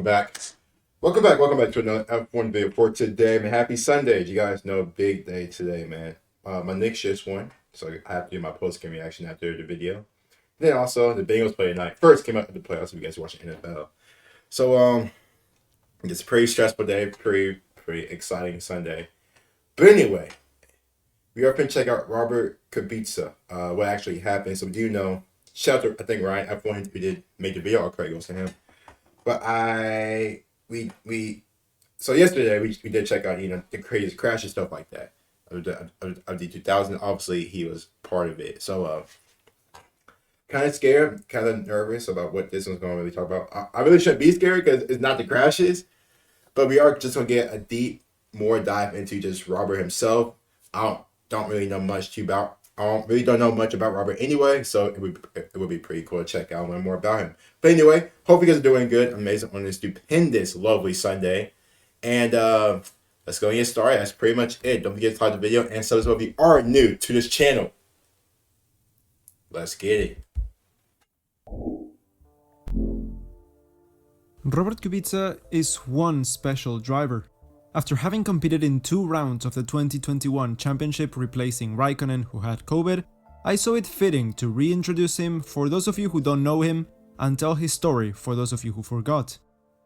back. Welcome back to another F1 video for today, man. Happy Sunday. You guys know, big day today, man. My Knicks just won, so I have to do my post-game reaction after the video. Then also, the Bengals play tonight. First came out of the playoffs if you guys are watching NFL. So, it's a pretty stressful day, pretty exciting Sunday. But anyway, we are going to check out Robert Kubica, what actually happened. So, do you know, shout out to, I think, Ryan F1, who did make the video, all credit goes to him. But so yesterday we did check out, the crazy crash and stuff like that of the 2000. Obviously he was part of it. So kind of scared, kind of nervous about what this one's going to really talk about. I really shouldn't be scared because it's not the crashes, but we are just going to get a more dive into just Robert himself. I don't really know much about. Don't know much about Robert anyway, so it would be pretty cool to check out and learn more about him. But anyway, hope you guys are doing good, amazing on this stupendous, lovely Sunday. And let's go and get started. That's pretty much it. Don't forget to like the video and subscribe if you are new to this channel. Let's get it. Robert Kubica is one special driver. After having competed in 2 rounds of the 2021 championship replacing Raikkonen, who had COVID, I saw it fitting to reintroduce him for those of you who don't know him and tell his story for those of you who forgot.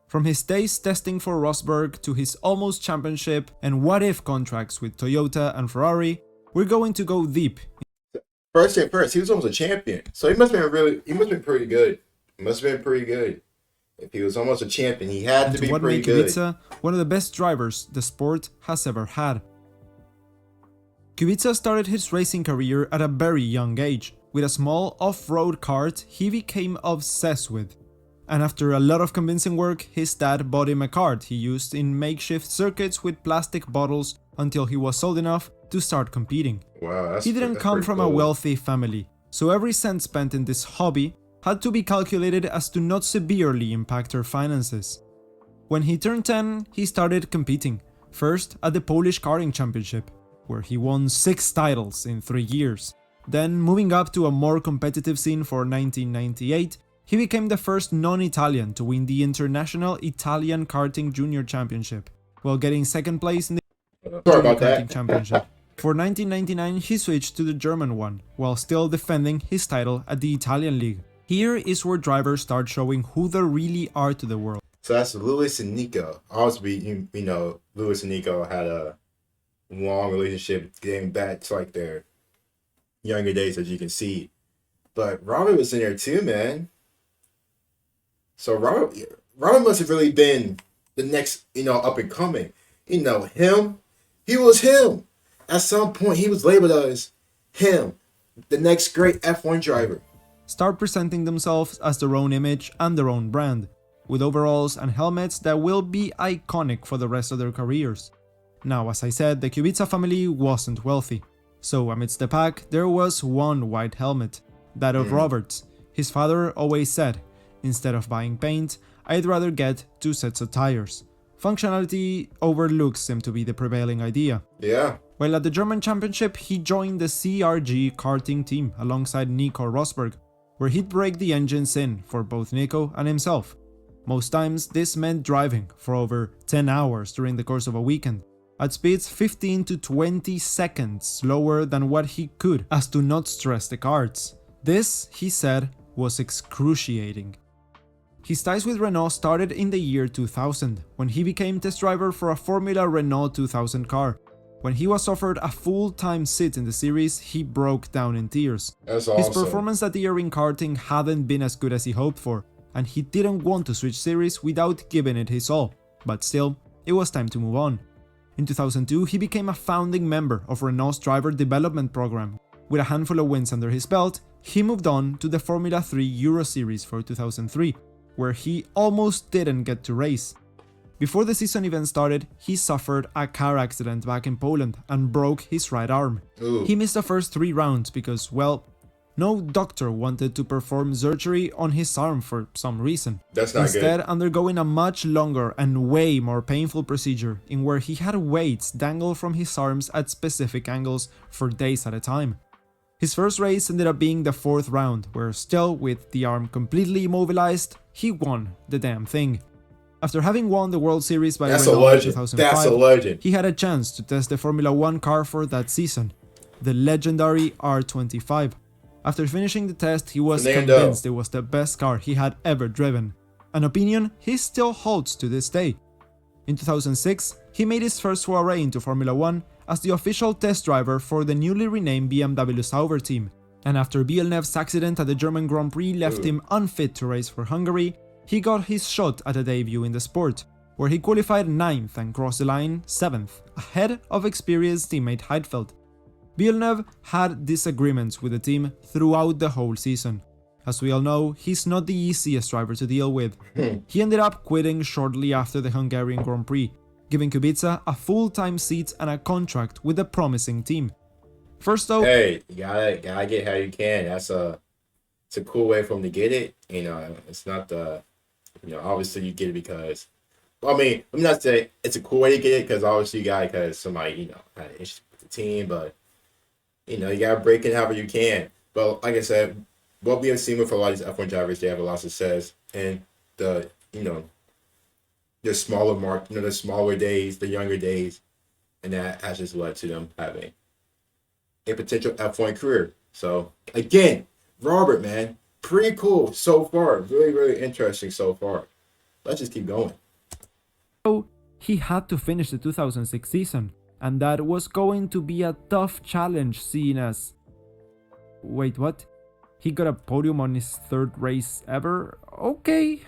From his days testing for Rosberg to his almost championship and what-if contracts with Toyota and Ferrari, we're going to go deep. First, he was almost a champion, so he must have been pretty good. If he was almost a champion, he had to be what pretty made good. Kubica one of the best drivers the sport has ever had. Kubica started his racing career at a very young age, with a small off-road kart he became obsessed with. And after a lot of convincing work, his dad bought him a kart he used in makeshift circuits with plastic bottles until he was old enough to start competing. Wow, he didn't come from a wealthy family, so every cent spent in this hobby had to be calculated as to not severely impact her finances. When he turned 10, he started competing, first at the Polish karting championship, where he won 6 titles in 3 years. Then, moving up to a more competitive scene for 1998, he became the first non-Italian to win the International Italian Karting Junior Championship, while getting 2nd place in the Karting Championship. For 1999, he switched to the German one, while still defending his title at the Italian League. Here is where drivers start showing who they really are to the world. So that's Lewis and Nico. Obviously, Lewis and Nico had a long relationship getting back to like their younger days, as you can see. But Robert was in there too, man. So Robert must have really been the next, up and coming. Him. He was him. At some point, he was labeled as him, the next great F1 driver. Start presenting themselves as their own image and their own brand, with overalls and helmets that will be iconic for the rest of their careers. Now, as I said, the Kubica family wasn't wealthy, so amidst the pack there was one white helmet, that of Robert's. His father always said, instead of buying paint, I'd rather get 2 sets of tires. Functionality overlooks him to be the prevailing idea. Yeah. While at the German championship, he joined the CRG karting team alongside Nico Rosberg, where he'd break the engines in for both Nico and himself. Most times this meant driving for over 10 hours during the course of a weekend, at speeds 15 to 20 seconds slower than what he could, as to not stress the karts. This, he said, was excruciating. His ties with Renault started in the year 2000, when he became test driver for a Formula Renault 2000 car. When he was offered a full-time seat in the series, he broke down in tears. That's awesome. His performance that year in karting hadn't been as good as he hoped for, and he didn't want to switch series without giving it his all. But still, it was time to move on. In 2002, he became a founding member of Renault's driver development program. With a handful of wins under his belt, he moved on to the Formula 3 Euro Series for 2003, where he almost didn't get to race. Before the season even started, he suffered a car accident back in Poland and broke his right arm. Ooh. He missed the first 3 rounds because, well, no doctor wanted to perform surgery on his arm for some reason. That's not Instead, good. undergoing a much longer and way more painful procedure in where he had weights dangle from his arms at specific angles for days at a time. His first race ended up being the 4th round, where still with the arm completely immobilized, he won the damn thing. After having won the World Series by That's a Renault in legend. That's a 2005, legend. he had a chance to test the Formula 1 car for that season, the legendary R25. After finishing the test, he was Fernando. convinced it was the best car he had ever driven, an opinion he still holds to this day. In 2006, he made his first foray into Formula 1 as the official test driver for the newly renamed BMW Sauber team, and after Villeneuve's accident at the German Grand Prix left him unfit to race for Hungary, he got his shot at a debut in the sport, where he qualified 9th and crossed the line 7th, ahead of experienced teammate Heidfeld. Villeneuve had disagreements with the team throughout the whole season. As we all know, he's not the easiest driver to deal with. He ended up quitting shortly after the Hungarian Grand Prix, giving Kubica a full-time seat and a contract with a promising team. First though, hey, you gotta get how you can. It's a cool way for him to get it. It's not the, obviously you get it because, let me not say it's a cool way to get it because obviously you got it because somebody, had an issue with the team, but, you gotta break it however you can. But like I said, what we have seen with a lot of these F1 drivers, they have a lot of success in the, the smaller days, the younger days, and that has just led to them having a potential F1 career. So again, Robert, man, pretty cool so far. Really, really interesting so far. Let's just keep going. So he had to finish the 2006 season, and that was going to be a tough challenge seen as... Wait, what? He got a podium on his third race ever? Okay.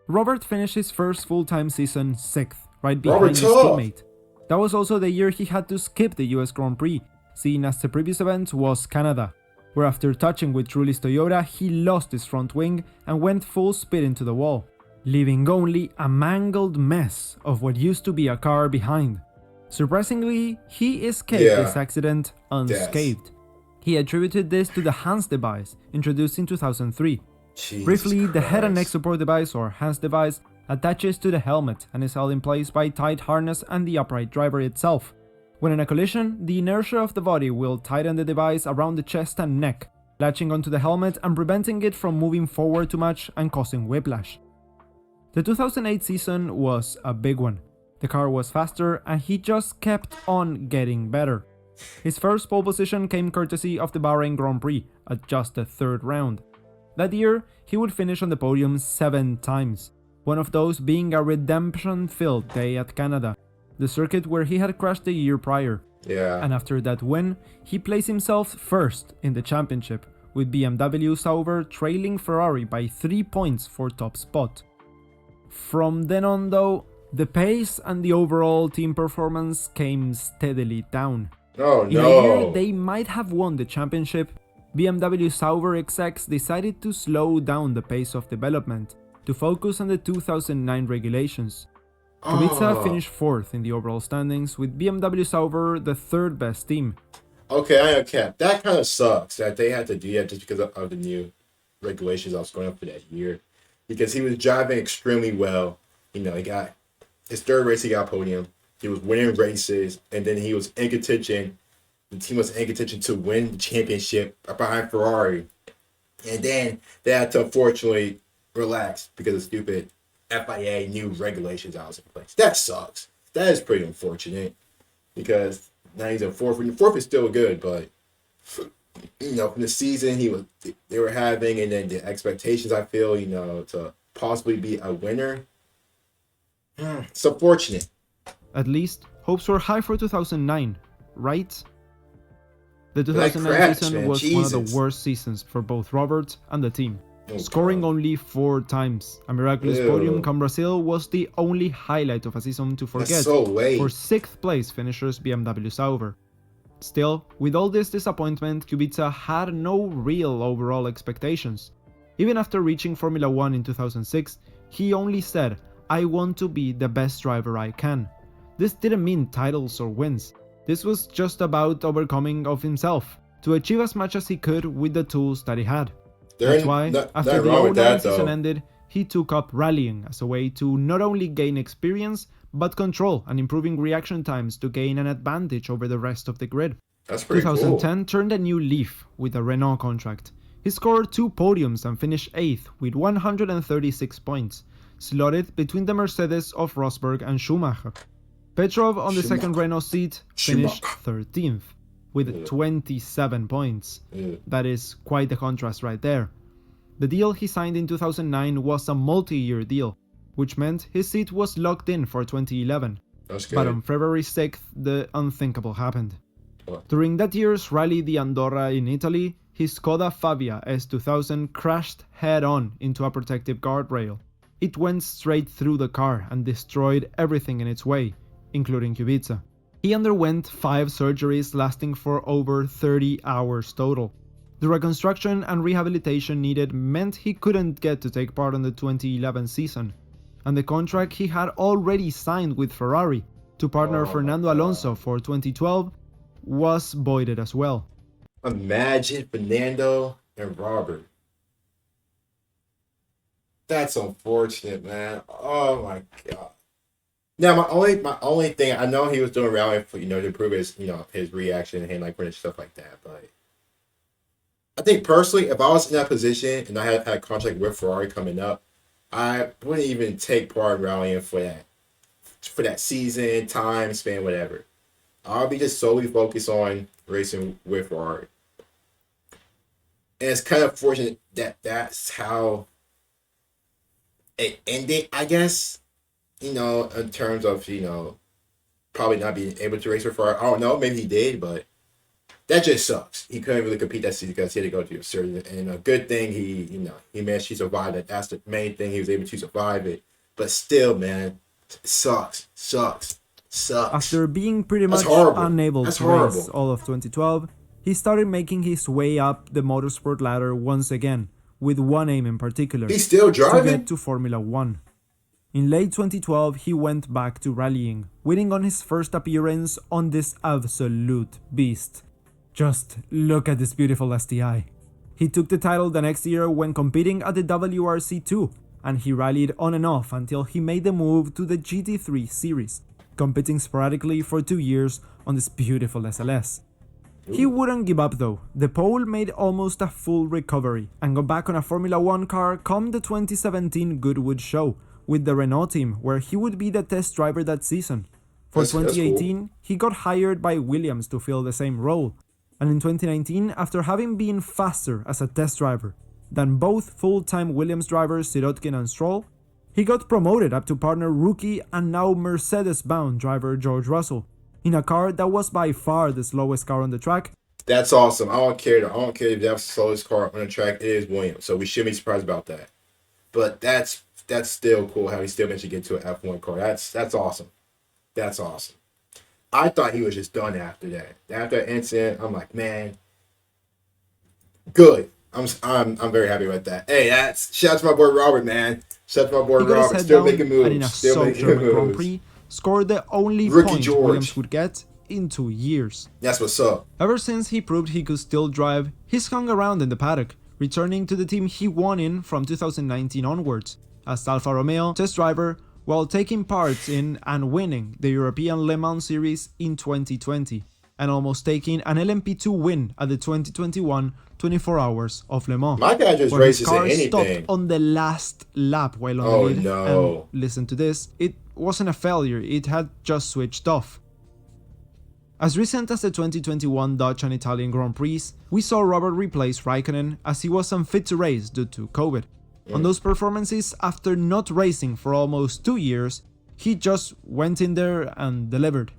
Robert finished his first full-time season 6th, right behind his teammate. That was also the year he had to skip the US Grand Prix, seeing as the previous event was Canada, where after touching with Trulli's Toyota, he lost his front wing and went full speed into the wall, leaving only a mangled mess of what used to be a car behind. Surprisingly, he escaped this accident unscathed. He attributed this to the HANS device, introduced in 2003. Briefly, the head and neck support device, or HANS device, attaches to the helmet and is held in place by tight harness and the upright driver itself. When in a collision, the inertia of the body will tighten the device around the chest and neck, latching onto the helmet and preventing it from moving forward too much and causing whiplash. The 2008 season was a big one. The car was faster and he just kept on getting better. His first pole position came courtesy of the Bahrain Grand Prix at just the 3rd round. That year, he would finish on the podium 7 times, one of those being a redemption-filled day at Canada, the circuit where he had crashed the year prior. And after that win, he placed himself first in the championship, with BMW Sauber trailing Ferrari by 3 points for top spot. From then on though, the pace and the overall team performance came steadily down. In a year they might have won the championship, BMW Sauber execs decided to slow down the pace of development to focus on the 2009 regulations. Kubica finished 4th in the overall standings, with BMW Sauber the 3rd best team. Okay, I am Cap. That kind of sucks that they had to do that just because of the new regulations I was going up for that year. Because he was driving extremely well. He got his 3rd race, he got a podium. He was winning races, and then he was in contention. The team was in contention to win the championship behind Ferrari. And then they had to unfortunately relax because of stupid FIA new regulations that was in place. That sucks. That is pretty unfortunate because now he's in 4th. 4th is still good, but from the season they were having, and then the expectations I feel, to possibly be a winner. It's unfortunate. At least, hopes were high for 2009, right? The 2009 season was one of the worst seasons for both Robert and the team, scoring only 4 times. A miraculous podium come Brazil was the only highlight of a season to forget for 6th place finishers BMW Sauber. Still, with all this disappointment, Kubica had no real overall expectations. Even after reaching Formula 1 in 2006, he only said, "I want to be the best driver I can." This didn't mean titles or wins. This was just about overcoming of himself, to achieve as much as he could with the tools that he had. That's why, after the 2009 season ended, he took up rallying as a way to not only gain experience, but control and improving reaction times to gain an advantage over the rest of the grid. That's pretty 2010 turned a new leaf with a Renault contract. He scored 2 podiums and finished 8th with 136 points, slotted between the Mercedes of Rosberg and Schumacher. Petrov on the second Renault seat finished 13th with 27 points. That is quite the contrast right there. The deal he signed in 2009 was a multi-year deal, which meant his seat was locked in for 2011. But on February 6th, the unthinkable happened. What? During that year's Rally di Andorra in Italy, his Skoda Fabia S2000 crashed head-on into a protective guardrail. It went straight through the car and destroyed everything in its way, including Kubica. He underwent 5 surgeries lasting for over 30 hours total. The reconstruction and rehabilitation needed meant he couldn't get to take part in the 2011 season, and the contract he had already signed with Ferrari to partner Fernando Alonso for 2012 was voided as well. Imagine Fernando and Robert. That's unfortunate, man. Oh my god. Now my only thing, I know he was doing rally for, to improve his his reaction and like and stuff like that, but I think personally, if I was in that position and I had a contract with Ferrari coming up, I wouldn't even take part in rallying for that season, time span, whatever. I'll be just solely focused on racing with Ferrari. And it's kind of fortunate that that's how it ended, I guess. In terms of, probably not being able to race with Ferrari. I don't know, maybe he did, but that just sucks. He couldn't really compete that season because he had to go to a surgery. And a good thing he managed to survive it. That's the main thing. He was able to survive it. But still, man, it sucks. After being pretty much unable to race all of 2012, he started making his way up the motorsport ladder once again, with one aim in particular: he's still driving to get to Formula 1. In late 2012, he went back to rallying, winning on his first appearance on this absolute beast. Just look at this beautiful STI. He took the title the next year when competing at the WRC2, and he rallied on and off until he made the move to the GT3 series, competing sporadically for 2 years on this beautiful SLS. He wouldn't give up though. The Pole made almost a full recovery and got back on a Formula 1 car come the 2017 Goodwood show with the Renault team, where he would be the test driver that season. For 2018, cool. He got hired by Williams to fill the same role, and in 2019, after having been faster as a test driver than both full-time Williams drivers Sirotkin and Stroll, he got promoted up to partner rookie and now Mercedes-bound driver George Russell, in a car that was by far the slowest car on the track. That's awesome. I don't care if that's the slowest car on the track. It is Williams, so we shouldn't be surprised about that. But that's still cool how he still managed to get to an F1 car. That's awesome. That's awesome. I thought he was just done after that. After that incident, I'm like, man, good. I'm very happy with that. Hey, shout out to my boy Robert, man. Shout out to my boy Robert. Still making moves. And in a soft German Grand Prix, scored the only point Williams would get in 2 years. That's what's up. Ever since he proved he could still drive, he's hung around in the paddock, returning to the team he won in from 2019 onwards, as Alfa Romeo test driver, while taking part in and winning the European Le Mans Series in 2020, and almost taking an LMP2 win at the 2021 24 Hours of Le Mans. My guy just races in anything. Stopped on the last lap while on the lead. And listen to this, it wasn't a failure, it had just switched off. As recent as the 2021 Dutch and Italian Grand Prix, we saw Robert replace Raikkonen as he was unfit to race due to COVID. On those performances, after not racing for almost 2 years, he just went in there and delivered.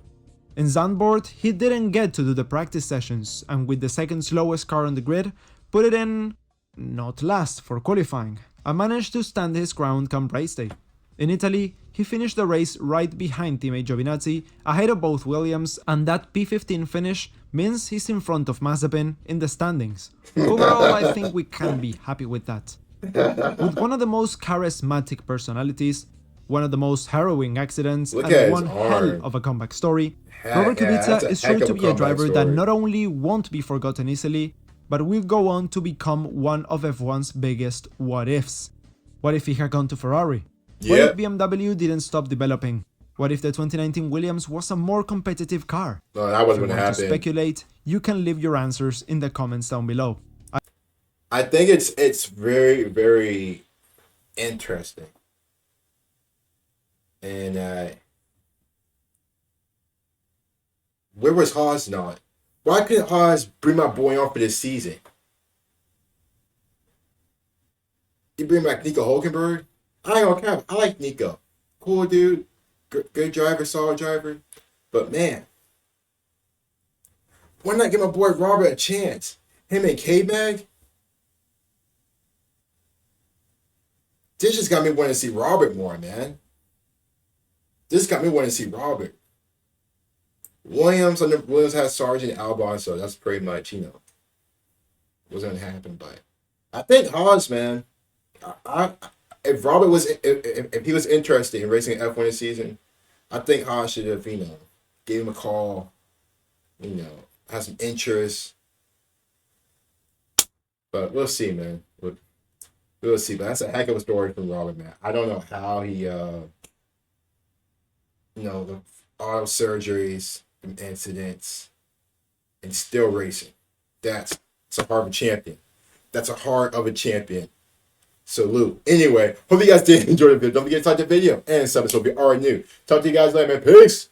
In Zandvoort, he didn't get to do the practice sessions, and with the second slowest car on the grid, put it in not last for qualifying, and managed to stand his ground come race day. In Italy, he finished the race right behind teammate Giovinazzi, ahead of both Williams, and that P15 finish means he's in front of Mazepin in the standings. Overall, I think we can be happy with that. With one of the most charismatic personalities, one of the most harrowing accidents, and one hell of a comeback story, Robert Kubica is sure to be a driver that not only won't be forgotten easily, but will go on to become one of F1's biggest what-ifs. What if he had gone to Ferrari? What if BMW didn't stop developing? What if the 2019 Williams was a more competitive car? No, that wasn't going to happen. To speculate, you can leave your answers in the comments down below. I think it's very, very interesting And where was Haas not? Why couldn't Haas bring my boy on for this season? You bring back Nico Hulkenberg? I ain't gonna cap. I like Nico. Cool dude. Good driver, solid driver. But man, why not give my boy Robert a chance? Him and K-Bag? This just got me wanting to see Robert more, man. This got me wanting to see Robert. Williams has Sargent Albon, so that's pretty much, what's gonna happen. But I think Haas, man. If Robert was if he was interested in racing F1 this season, I think Haas should have gave him a call, have some interest. But we'll see, man. We'll see. But that's a heck of a story from Robert, man. I don't know how he the auto surgeries and incidents and still racing. That's a heart of a champion. That's a heart of a champion. Salute. Anyway, hope you guys did enjoy the video. Don't forget to like the video and subscribe if you already new. Talk to you guys later, man. Peace.